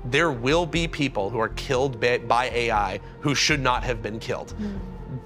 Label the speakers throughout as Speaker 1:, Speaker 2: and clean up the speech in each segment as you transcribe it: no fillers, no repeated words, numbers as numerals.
Speaker 1: there will be people who are killed by AI who should not have been killed.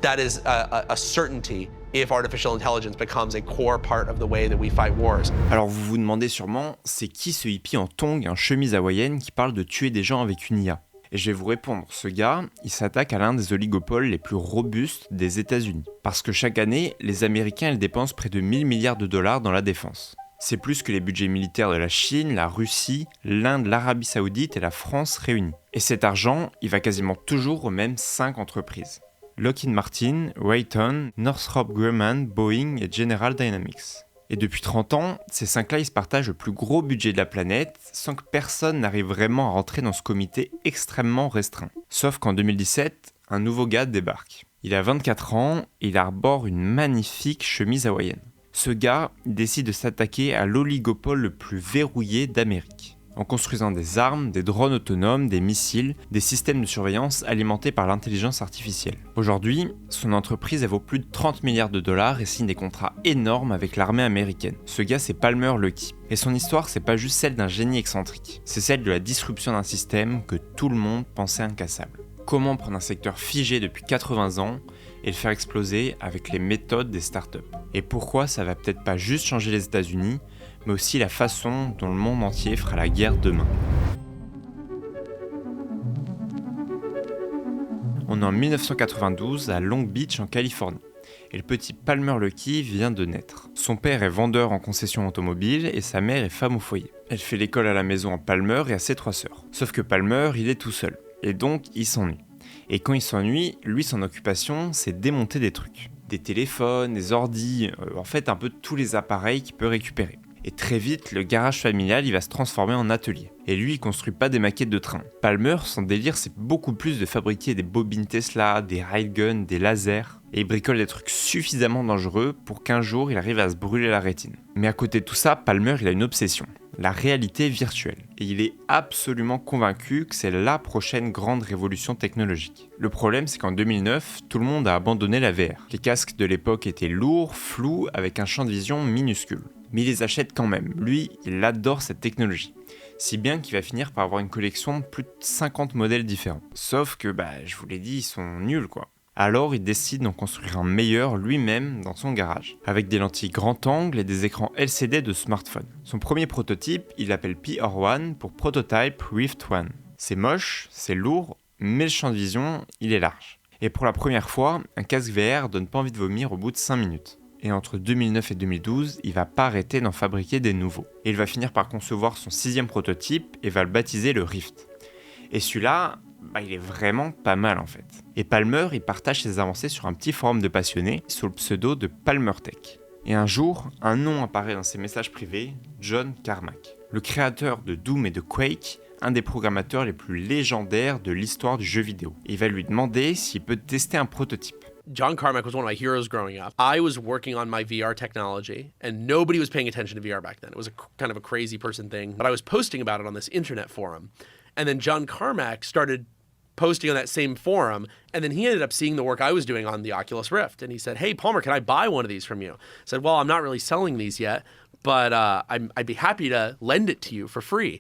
Speaker 1: That is a certainty if artificial intelligence becomes a core part of the way that we fight wars.
Speaker 2: Alors vous vous demandez sûrement, c'est qui ce hippie en tongs et en chemise hawaïenne qui parle de tuer des gens avec une IA ? Et je vais vous répondre, ce gars, il s'attaque à l'un des oligopoles les plus robustes des États-Unis. Parce que chaque année, les Américains ils dépensent près de 1000 milliards de dollars dans la défense. C'est plus que les budgets militaires de la Chine, la Russie, l'Inde, l'Arabie Saoudite et la France réunis. Et cet argent, il va quasiment toujours aux mêmes 5 entreprises. Lockheed Martin, Raytheon, Northrop Grumman, Boeing et General Dynamics. Et depuis 30 ans, ces 5-là, ils se partagent le plus gros budget de la planète sans que personne n'arrive vraiment à rentrer dans ce comité extrêmement restreint. Sauf qu'en 2017, un nouveau gars débarque. Il a 24 ans et il arbore une magnifique chemise hawaïenne. Ce gars décide de s'attaquer à l'oligopole le plus verrouillé d'Amérique, en construisant des armes, des drones autonomes, des missiles, des systèmes de surveillance alimentés par l'intelligence artificielle. Aujourd'hui, son entreprise elle vaut plus de 30 milliards de dollars et signe des contrats énormes avec l'armée américaine. Ce gars, c'est Palmer Luckey. Et son histoire, c'est pas juste celle d'un génie excentrique, c'est celle de la disruption d'un système que tout le monde pensait incassable. Comment prendre un secteur figé depuis 80 ans et le faire exploser avec les méthodes des startups. Et pourquoi ça va peut-être pas juste changer les États-Unis, mais aussi la façon dont le monde entier fera la guerre demain. On est en 1992 à Long Beach en Californie. Et le petit Palmer Luckey vient de naître. Son père est vendeur en concession automobile et sa mère est femme au foyer. Elle fait l'école à la maison en Palmer et a ses 3 sœurs. Sauf que Palmer, il est tout seul. Et donc, il s'ennuie. Et quand il s'ennuie, lui, son occupation, c'est démonter des trucs. Des téléphones, des ordis, en fait un peu tous les appareils qu'il peut récupérer. Et très vite, le garage familial, il va se transformer en atelier. Et lui, il construit pas des maquettes de train. Palmer, son délire, c'est beaucoup plus de fabriquer des bobines Tesla, des railguns, des lasers. Et il bricole des trucs suffisamment dangereux pour qu'un jour, il arrive à se brûler la rétine. Mais à côté de tout ça, Palmer, il a une obsession. La réalité virtuelle. Et il est absolument convaincu que c'est la prochaine grande révolution technologique. Le problème, c'est qu'en 2009, tout le monde a abandonné la VR. Les casques de l'époque étaient lourds, flous, avec un champ de vision minuscule. Mais il les achète quand même. Lui, il adore cette technologie. Si bien qu'il va finir par avoir une collection de plus de 50 modèles différents. Sauf que, je vous l'ai dit, ils sont nuls quoi. Alors il décide d'en construire un meilleur lui-même dans son garage, avec des lentilles grand angle et des écrans LCD de smartphone. Son premier prototype, il l'appelle PR1 pour Prototype Rift One. C'est moche, c'est lourd, mais le champ de vision, il est large. Et pour la première fois, un casque VR donne pas envie de vomir au bout de 5 minutes. Et entre 2009 et 2012, il va pas arrêter d'en fabriquer des nouveaux. Et il va finir par concevoir son 6e prototype et va le baptiser le Rift. Et celui-là, il est vraiment pas mal en fait. Et Palmer, il partage ses avancées sur un petit forum de passionnés sous le pseudo de Palmer Tech. Et un jour, un nom apparaît dans ses messages privés, John Carmack, le créateur de Doom et de Quake, un des programmateurs les plus légendaires de l'histoire du jeu vidéo. Et il va lui demander s'il peut tester un prototype.
Speaker 1: John Carmack was one of my heroes growing up. I was working on my VR technology, and nobody was paying attention to VR back then. It was kind of a crazy person thing, but I was posting about it on this internet forum. And then John Carmack started posting on that same forum, and then he ended up seeing the work I was doing on the Oculus Rift, and he said, "Hey, Palmer, can I buy one of these from you?" I said, "Well, I'm not really selling these yet, but I'd be happy to lend it to you for free."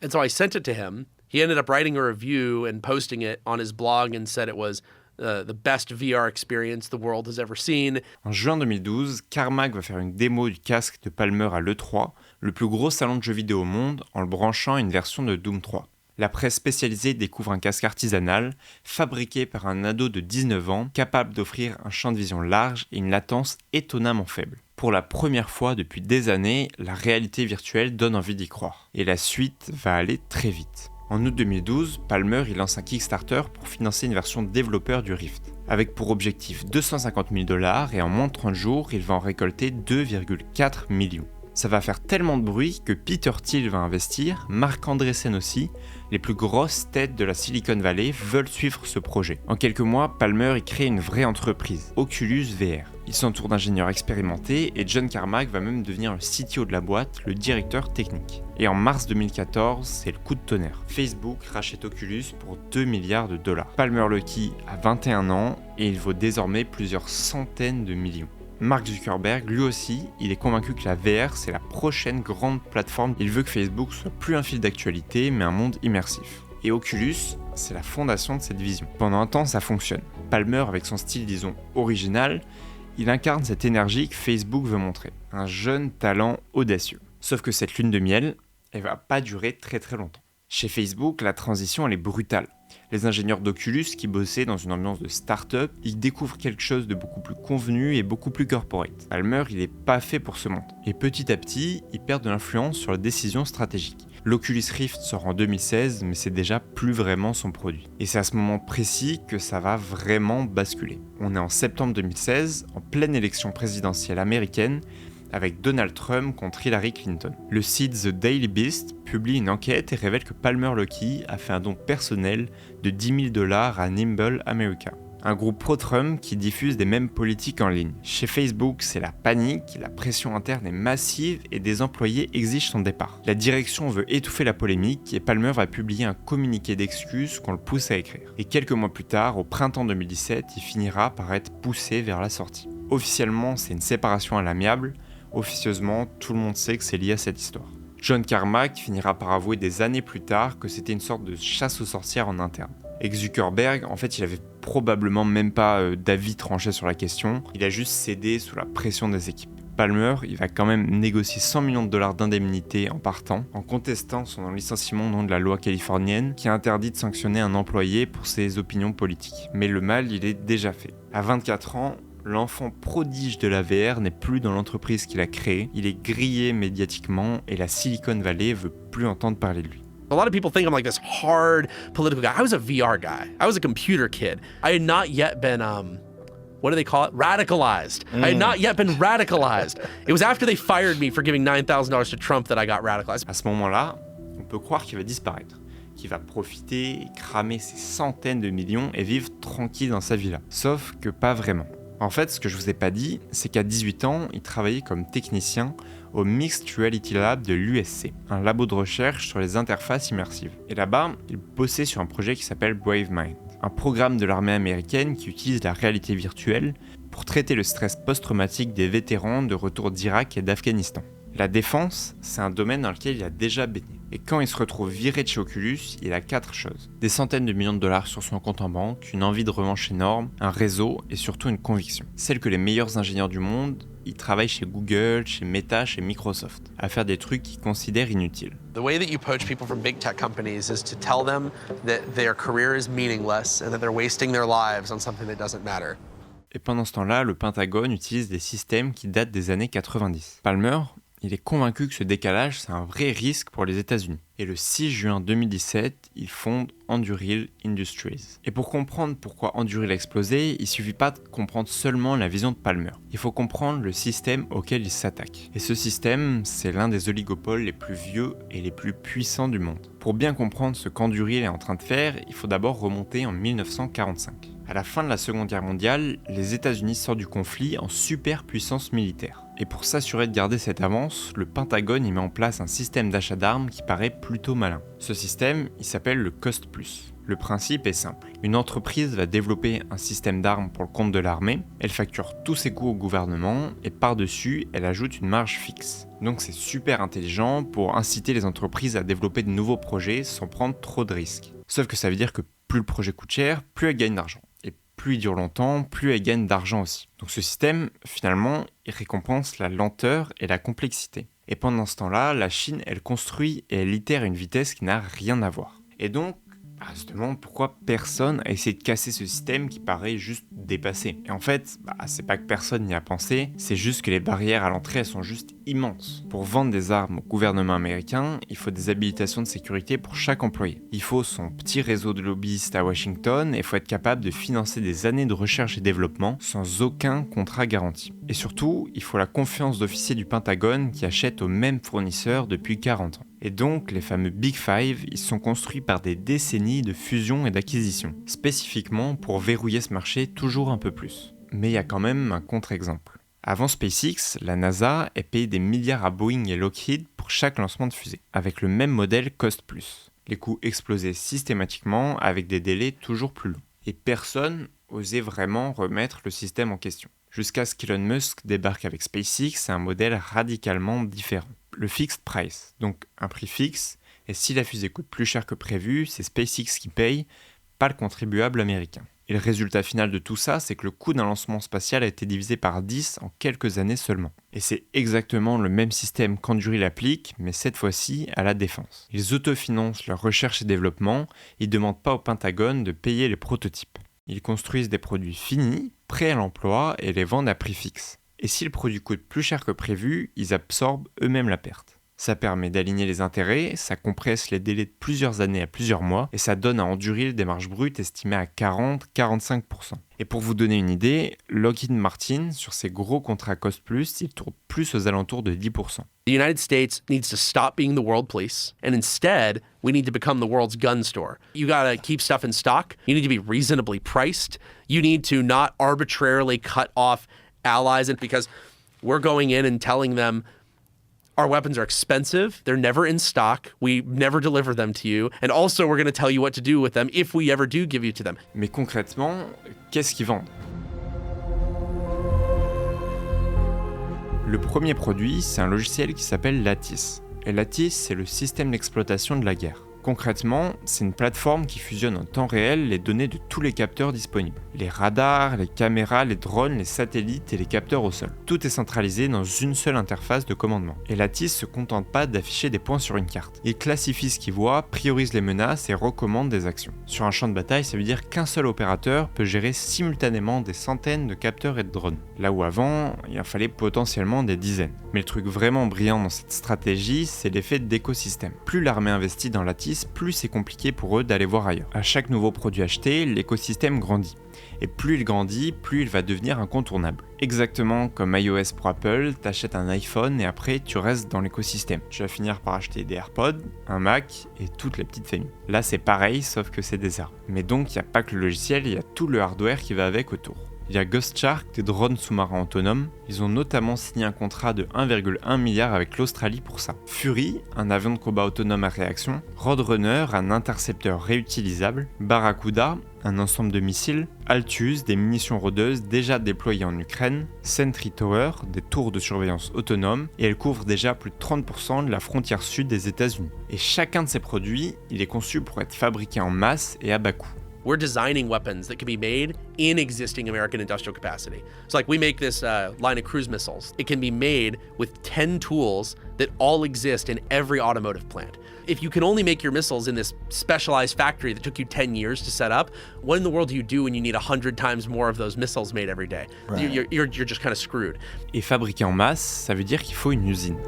Speaker 1: And so I sent it to him. He ended up writing a review and posting it on his blog and said it was the best VR experience the world has ever seen.
Speaker 2: En juin 2012, Carmack va faire une démo du casque de Palmer à l'E3, le plus gros salon de jeux vidéo au monde, en le branchant à une version de Doom 3. La presse spécialisée découvre un casque artisanal, fabriqué par un ado de 19 ans, capable d'offrir un champ de vision large et une latence étonnamment faible. Pour la première fois depuis des années, la réalité virtuelle donne envie d'y croire. Et la suite va aller très vite. En août 2012, Palmer il lance un Kickstarter pour financer une version développeur du Rift, avec pour objectif 250 000 $ et en moins de 30 jours, il va en récolter 2,4 millions. Ça va faire tellement de bruit que Peter Thiel va investir, Marc Andreessen aussi, les plus grosses têtes de la Silicon Valley veulent suivre ce projet. En quelques mois, Palmer y crée une vraie entreprise, Oculus VR. Il s'entoure d'ingénieurs expérimentés et John Carmack va même devenir le CTO de la boîte, le directeur technique. Et en mars 2014, c'est le coup de tonnerre. Facebook rachète Oculus pour 2 milliards $. Palmer Luckey a 21 ans et il vaut désormais plusieurs centaines de millions. Mark Zuckerberg, lui aussi, il est convaincu que la VR, c'est la prochaine grande plateforme. Il veut que Facebook soit plus un fil d'actualité, mais un monde immersif. Et Oculus, c'est la fondation de cette vision. Pendant un temps, ça fonctionne. Palmer, avec son style, disons, original, il incarne cette énergie que Facebook veut montrer. Un jeune talent audacieux. Sauf que cette lune de miel, elle va pas durer très très longtemps. Chez Facebook, la transition, elle est brutale. Les ingénieurs d'Oculus qui bossaient dans une ambiance de start-up, ils découvrent quelque chose de beaucoup plus convenu et beaucoup plus corporate. Palmer, il est pas fait pour ce monde. Et petit à petit, ils perdent de l'influence sur les décisions stratégiques. L'Oculus Rift sort en 2016, mais c'est déjà plus vraiment son produit. Et c'est à ce moment précis que ça va vraiment basculer. On est en septembre 2016, en pleine élection présidentielle américaine, avec Donald Trump contre Hillary Clinton. Le site The Daily Beast publie une enquête et révèle que Palmer Luckey a fait un don personnel de $10 000 à Nimble America, un groupe pro-Trump qui diffuse des mèmes politiques en ligne. Chez Facebook, c'est la panique, la pression interne est massive et des employés exigent son départ. La direction veut étouffer la polémique et Palmer va publier un communiqué d'excuses qu'on le pousse à écrire. Et quelques mois plus tard, au printemps 2017, il finira par être poussé vers la sortie. Officiellement, c'est une séparation à l'amiable. Officieusement, tout le monde sait que c'est lié à cette histoire. John Carmack finira par avouer des années plus tard que c'était une sorte de chasse aux sorcières en interne. Et Zuckerberg, en fait, il avait probablement même pas d'avis tranché sur la question, il a juste cédé sous la pression des équipes. Palmer, il va quand même négocier $100 millions d'indemnité en partant, en contestant son licenciement au nom de la loi californienne qui interdit de sanctionner un employé pour ses opinions politiques. Mais le mal, il est déjà fait. À 24 ans, l'enfant prodige de la VR n'est plus dans l'entreprise qu'il a créée, il est grillé médiatiquement et la Silicon Valley veut plus entendre parler de lui.
Speaker 1: A lot of people think I'm like this hard political guy. I was a VR guy. I was a computer kid. I had not yet been, what do they call it? Radicalized. I had not yet been radicalized. It was after they fired me for giving $9,000 to Trump that I got radicalized.
Speaker 2: À ce moment-là, on peut croire qu'il va disparaître, qu'il va profiter, cramer ses centaines de millions et vivre tranquille dans sa villa. Sauf que pas vraiment. En fait, ce que je vous ai pas dit, c'est qu'à 18 ans, il travaillait comme technicien au Mixed Reality Lab de l'USC, un labo de recherche sur les interfaces immersives. Et là-bas, il bossait sur un projet qui s'appelle BraveMind, un programme de l'armée américaine qui utilise la réalité virtuelle pour traiter le stress post-traumatique des vétérans de retour d'Irak et d'Afghanistan. La défense, c'est un domaine dans lequel il a déjà baigné. Et quand il se retrouve viré de chez Oculus, il a 4 choses. Des centaines de millions de dollars sur son compte en banque, une envie de revanche énorme, un réseau et surtout une conviction. Celle que les meilleurs ingénieurs du monde, ils travaillent chez Google, chez Meta, chez Microsoft, à faire des trucs qu'ils considèrent inutiles.
Speaker 1: The way that you poach people from big tech companies is to tell them that their career is meaningless and that they're wasting their lives on something that doesn't matter.
Speaker 2: Et pendant ce temps-là, le Pentagone utilise des systèmes qui datent des années 90. Palmer, il est convaincu que ce décalage, c'est un vrai risque pour les États-Unis. Et le 6 juin 2017, il fonde Anduril Industries. Et pour comprendre pourquoi Anduril a explosé, il suffit pas de comprendre seulement la vision de Palmer. Il faut comprendre le système auquel il s'attaque. Et ce système, c'est l'un des oligopoles les plus vieux et les plus puissants du monde. Pour bien comprendre ce qu'Anduril est en train de faire, il faut d'abord remonter en 1945. À la fin de la Seconde Guerre mondiale, les États-Unis sortent du conflit en superpuissance militaire. Et pour s'assurer de garder cette avance, le Pentagone y met en place un système d'achat d'armes qui paraît plutôt malin. Ce système, il s'appelle le Cost Plus. Le principe est simple. Une entreprise va développer un système d'armes pour le compte de l'armée, elle facture tous ses coûts au gouvernement et par-dessus, elle ajoute une marge fixe. Donc c'est super intelligent pour inciter les entreprises à développer de nouveaux projets sans prendre trop de risques. Sauf que ça veut dire que plus le projet coûte cher, plus elle gagne d'argent. Et plus il dure longtemps, plus elle gagne d'argent aussi. Donc ce système, finalement, il récompense la lenteur et la complexité. Et pendant ce temps-là, la Chine, elle construit et elle itère à une vitesse qui n'a rien à voir. Et donc, on se demande pourquoi personne a essayé de casser ce système qui paraît juste dépassé. Et en fait, c'est pas que personne n'y a pensé, c'est juste que les barrières à l'entrée, elles sont juste immenses. Pour vendre des armes au gouvernement américain, il faut des habilitations de sécurité pour chaque employé. Il faut son petit réseau de lobbyistes à Washington et il faut être capable de financer des années de recherche et développement sans aucun contrat garanti. Et surtout, il faut la confiance d'officiers du Pentagone qui achètent aux mêmes fournisseurs depuis 40 ans. Et donc, les fameux Big Five, ils sont construits par des décennies de fusion et d'acquisition, spécifiquement pour verrouiller ce marché toujours un peu plus. Mais il y a quand même un contre-exemple. Avant SpaceX, la NASA a payé des milliards à Boeing et Lockheed pour chaque lancement de fusée, avec le même modèle Cost Plus. Les coûts explosaient systématiquement avec des délais toujours plus longs. Et personne osait vraiment remettre le système en question. jusqu'à ce qu'Elon Musk débarque avec SpaceX et un modèle radicalement différent. Le fixed price, donc un prix fixe, et si la fusée coûte plus cher que prévu, c'est SpaceX qui paye, pas le contribuable américain. Et le résultat final de tout ça, c'est que le coût d'un lancement spatial a été divisé par 10 en quelques années seulement. Et c'est exactement le même système qu'Anduril applique, mais cette fois-ci à la défense. Ils autofinancent leur recherche et développement, ils ne demandent pas au Pentagone de payer les prototypes. Ils construisent des produits finis, prêts à l'emploi et les vendent à prix fixe. Et si le produit coûte plus cher que prévu, ils absorbent eux-mêmes la perte. Ça permet d'aligner les intérêts, ça compresse les délais de plusieurs années à plusieurs mois et ça donne à Anduril des marges brutes estimées à 40-45%. Et pour vous donner une idée, Lockheed Martin, sur ses gros contrats cost plus, il tourne plus aux alentours de 10%.
Speaker 1: The United States needs to stop being the world police, and instead, we need to become the world's gun store. You gotta keep stuff in stock. You need to be reasonably priced. You need to not arbitrarily cut off allies, and because we're going in and telling them our weapons are expensive, they're never in stock, we never deliver them to you, and also we're going to tell you what to do with them if we ever do give you to them.
Speaker 2: Mais concrètement, qu'est-ce qu'ils vendent ? Le premier produit, c'est un logiciel qui s'appelle Lattice. Et Lattice, c'est le système d'exploitation de la guerre. Concrètement, c'est une plateforme qui fusionne en temps réel les données de tous les capteurs disponibles. Les radars, les caméras, les drones, les satellites et les capteurs au sol. Tout est centralisé dans une seule interface de commandement. Et Lattice se contente pas d'afficher des points sur une carte. Il classifie ce qu'il voit, priorise les menaces et recommande des actions. Sur un champ de bataille, ça veut dire qu'un seul opérateur peut gérer simultanément des centaines de capteurs et de drones. Là où avant, il en fallait potentiellement des dizaines. Mais le truc vraiment brillant dans cette stratégie, c'est l'effet d'écosystème. Plus l'armée investit dans Lattice, plus c'est compliqué pour eux d'aller voir ailleurs. À chaque nouveau produit acheté, l'écosystème grandit. Et plus il grandit, plus il va devenir incontournable. Exactement comme iOS pour Apple, t'achètes un iPhone et après tu restes dans l'écosystème. Tu vas finir par acheter des AirPods, un Mac et toutes les petites familles. Là c'est pareil, sauf que c'est des armes. Mais donc il n'y a pas que le logiciel, il y a tout le hardware qui va avec autour. Il y a Ghost Shark, des drones sous-marins autonomes. Ils ont notamment signé un contrat de 1,1 milliard avec l'Australie pour ça. Fury, un avion de combat autonome à réaction. Roadrunner, un intercepteur réutilisable. Barracuda, un ensemble de missiles. Altus, des munitions rôdeuses déjà déployées en Ukraine. Sentry Tower, des tours de surveillance autonomes. Et elles couvrent déjà plus de 30% de la frontière sud des États-Unis. Et chacun de ces produits, il est conçu pour être fabriqué en masse et à bas coût.
Speaker 1: We're designing weapons that can be made in existing American industrial capacity. So like we make this line of cruise missiles. It can be made with 10 tools that all exist in every automotive plant. If you can only make your missiles in this specialized factory that took you 10 years to set up, what in the world do you do when you need 100 times more of those missiles made every day? Right. You're just kind of screwed.
Speaker 2: Et fabriquer en masse, ça veut dire qu'il faut une usine.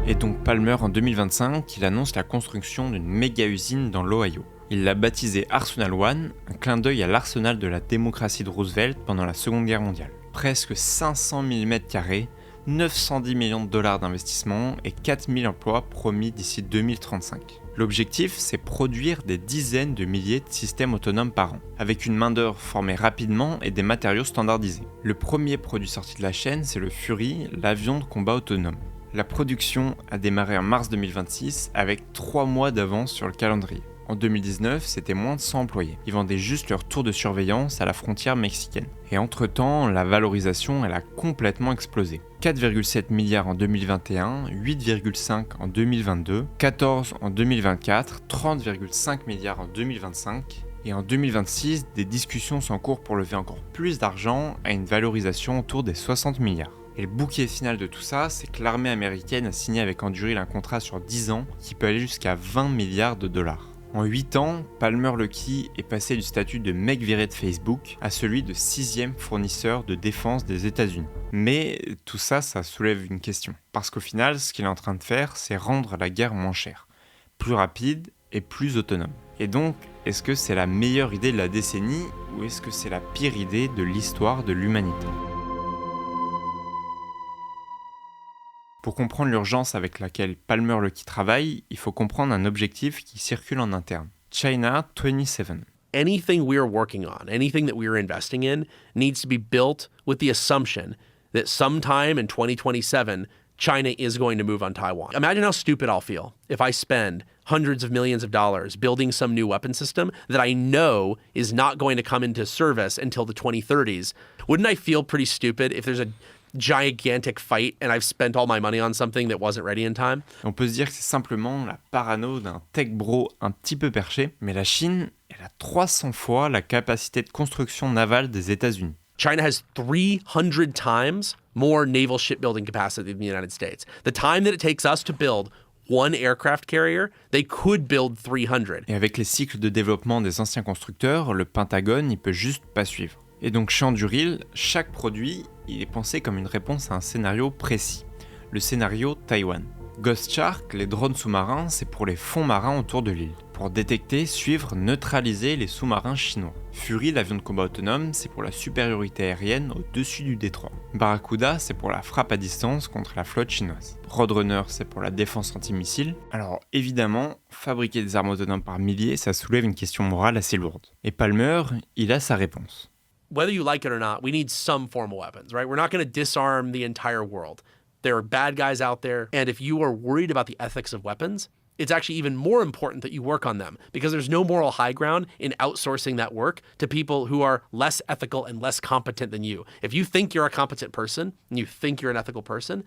Speaker 2: Et donc Palmer en 2025, il annonce la construction d'une méga-usine dans l'Ohio. Il l'a baptisée Arsenal One, un clin d'œil à l'arsenal de la démocratie de Roosevelt pendant la Seconde Guerre mondiale. Presque 500 000 m², 910 millions de dollars d'investissement et 4000 emplois promis d'ici 2035. L'objectif, c'est produire des dizaines de milliers de systèmes autonomes par an, avec une main-d'œuvre formée rapidement et des matériaux standardisés. Le premier produit sorti de la chaîne, c'est le Fury, l'avion de combat autonome. La production a démarré en mars 2026 avec 3 mois d'avance sur le calendrier. En 2019, c'était moins de 100 employés. Ils vendaient juste leur tour de surveillance à la frontière mexicaine. Et entre-temps, la valorisation, elle a complètement explosé. 4,7 milliards en 2021, 8,5 en 2022, 14 en 2024, 30,5 milliards en 2025. Et en 2026, des discussions sont en cours pour lever encore plus d'argent à une valorisation autour des 60 milliards. Et le bouquet final de tout ça, c'est que l'armée américaine a signé avec Anduril un contrat sur 10 ans qui peut aller jusqu'à 20 milliards de dollars. En 8 ans, Palmer Luckey est passé du statut de mec viré de Facebook à celui de 6e fournisseur de défense des États-Unis. Mais tout ça, ça soulève une question. Parce qu'au final, ce qu'il est en train de faire, c'est rendre la guerre moins chère, plus rapide et plus autonome. Et donc, est-ce que c'est la meilleure idée de la décennie ou est-ce que c'est la pire idée de l'histoire de l'humanité ? Pour comprendre l'urgence avec laquelle Palmer Luckey travaille, il faut comprendre un objectif qui circule en interne. China 27.
Speaker 1: Anything we're working on, anything that we're investing in, needs to be built with the assumption that sometime in 2027, China is going to move on Taiwan. Imagine how stupid I'll feel if I spend hundreds of millions of dollars building some new weapon system that I know is not going to come into service until the 2030s. Wouldn't I feel pretty stupid if there's a gigantic fight and I've spent all my money on something that wasn't ready in time?
Speaker 2: On peut se dire que c'est simplement la parano d'un tech bro un petit peu perché, mais la Chine, elle a 300 fois la capacité de construction navale des États-Unis.
Speaker 1: China has 300 times more naval shipbuilding capacity than the United States. The time that it takes us to build one aircraft carrier, they could build 300.
Speaker 2: Et avec les cycles de développement des anciens constructeurs, le Pentagone, il peut juste pas suivre. Et donc chez Anduril, chaque produit, il est pensé comme une réponse à un scénario précis. Le scénario Taïwan. Ghost Shark, les drones sous-marins, c'est pour les fonds marins autour de l'île. Pour détecter, suivre, neutraliser les sous-marins chinois. Fury, l'avion de combat autonome, c'est pour la supériorité aérienne au-dessus du détroit. Barracuda, c'est pour la frappe à distance contre la flotte chinoise. Roadrunner, c'est pour la défense antimissile. Alors évidemment, fabriquer des armes autonomes par milliers, ça soulève une question morale assez lourde. Et Palmer, il a sa réponse.
Speaker 1: Whether you like it or not, we need some form of weapons, right? We're not going to disarm the entire world. There are bad guys out there, and if you are worried about the ethics of weapons, it's actually even more important that you work on them because there's no moral high ground in outsourcing that work to people who are less ethical and less competent than you. If you think you're a competent person and you think you're an ethical person,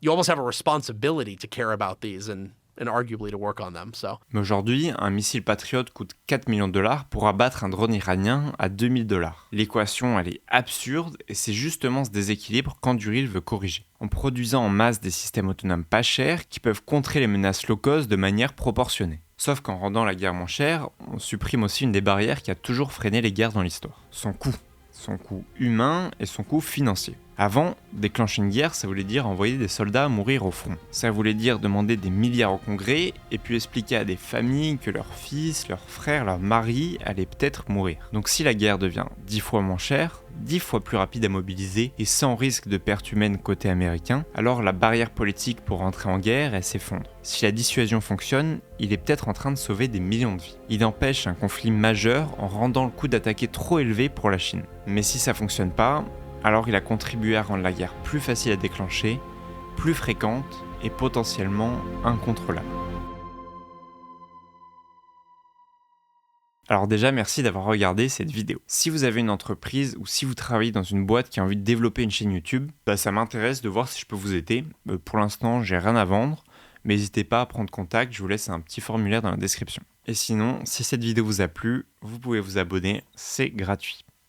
Speaker 1: you almost have a responsibility to care about these and arguably to work on them. So.
Speaker 2: Mais aujourd'hui, un missile Patriot coûte 4 millions de dollars pour abattre un drone iranien à 2000 dollars. L'équation, elle est absurde et c'est justement ce déséquilibre qu'Anduril veut corriger. En produisant en masse des systèmes autonomes pas chers qui peuvent contrer les menaces low cost de manière proportionnée. Sauf qu'en rendant la guerre moins chère, on supprime aussi une des barrières qui a toujours freiné les guerres dans l'histoire. Son coût humain et son coût financier. Avant, déclencher une guerre, ça voulait dire envoyer des soldats mourir au front. Ça voulait dire demander des milliards au Congrès et puis expliquer à des familles que leurs fils, leurs frères, leurs maris allaient peut-être mourir. Donc si la guerre devient 10 fois moins chère, 10 fois plus rapide à mobiliser et sans risque de perte humaine côté américain, alors la barrière politique pour entrer en guerre, elle s'effondre. Si la dissuasion fonctionne, il est peut-être en train de sauver des millions de vies. Il empêche un conflit majeur en rendant le coût d'attaquer trop élevé pour la Chine. Mais si ça fonctionne pas, alors il a contribué à rendre la guerre plus facile à déclencher, plus fréquente et potentiellement incontrôlable. Alors déjà, merci d'avoir regardé cette vidéo. Si vous avez une entreprise ou si vous travaillez dans une boîte qui a envie de développer une chaîne YouTube, ça m'intéresse de voir si je peux vous aider. Pour l'instant, j'ai rien à vendre, mais n'hésitez pas à prendre contact, je vous laisse un petit formulaire dans la description. Et sinon, si cette vidéo vous a plu, vous pouvez vous abonner, c'est gratuit.